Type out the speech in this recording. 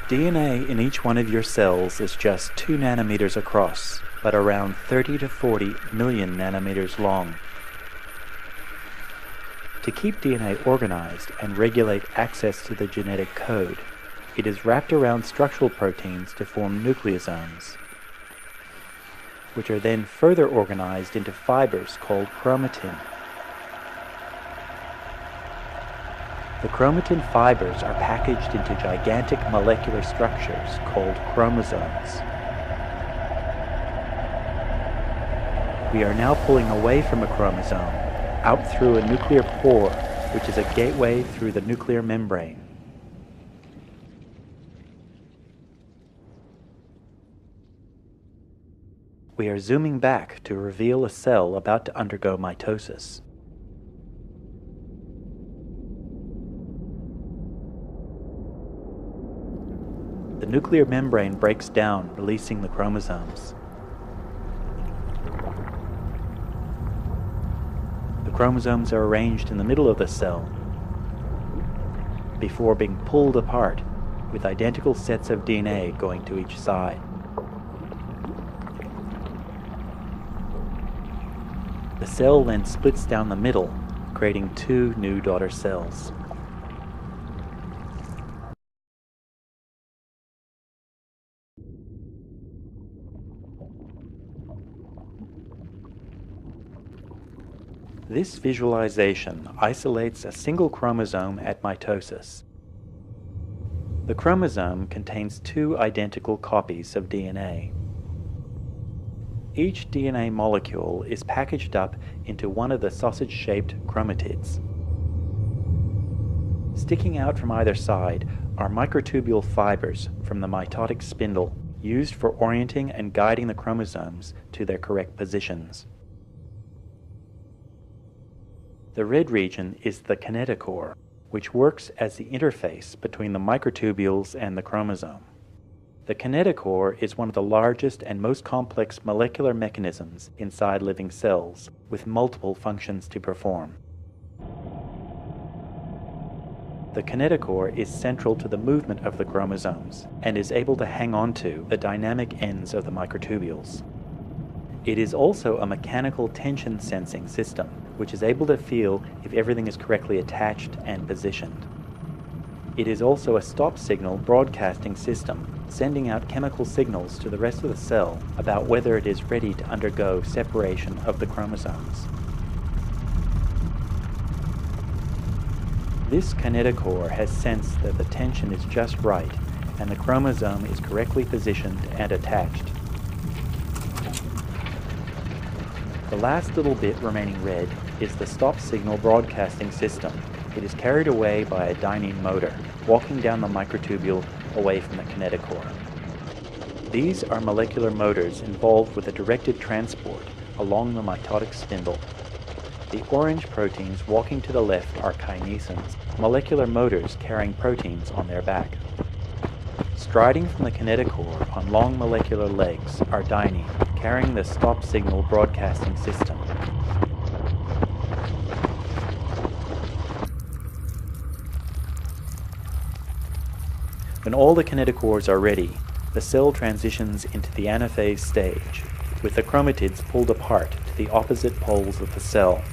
DNA in each one of your cells is just 2 nanometers across, but around 30 to 40 million nanometers long. To keep DNA organized and regulate access to the genetic code, it is wrapped around structural proteins to form nucleosomes, which are then further organized into fibers called chromatin. The chromatin fibers are packaged into gigantic molecular structures called chromosomes. We are now pulling away from a chromosome, out through a nuclear pore, which is a gateway through the nuclear membrane. We are zooming back to reveal a cell about to undergo mitosis. The nuclear membrane breaks down, releasing the chromosomes. The chromosomes are arranged in the middle of the cell before being pulled apart, with identical sets of DNA going to each side. The cell then splits down the middle, creating 2 new daughter cells. This visualization isolates a single chromosome at mitosis. The chromosome contains 2 identical copies of DNA. Each DNA molecule is packaged up into one of the sausage-shaped chromatids. Sticking out from either side are microtubule fibers from the mitotic spindle, used for orienting and guiding the chromosomes to their correct positions. The red region is the kinetochore, which works as the interface between the microtubules and the chromosome. The kinetochore is one of the largest and most complex molecular mechanisms inside living cells, with multiple functions to perform. The kinetochore is central to the movement of the chromosomes and is able to hang on to the dynamic ends of the microtubules. It is also a mechanical tension sensing system, which is able to feel if everything is correctly attached and positioned. It is also a stop signal broadcasting system, sending out chemical signals to the rest of the cell about whether it is ready to undergo separation of the chromosomes. This kinetochore has sensed that the tension is just right and the chromosome is correctly positioned and attached. The last little bit remaining red is the stop signal broadcasting system. It is carried away by a dynein motor, walking down the microtubule away from the kinetochore. These are molecular motors involved with a directed transport along the mitotic spindle. The orange proteins walking to the left are kinesins, molecular motors carrying proteins on their back. Striding from the kinetochore on long molecular legs are dynein, carrying the stop signal broadcasting system. When all the kinetochores are ready, the cell transitions into the anaphase stage, with the chromatids pulled apart to the opposite poles of the cell.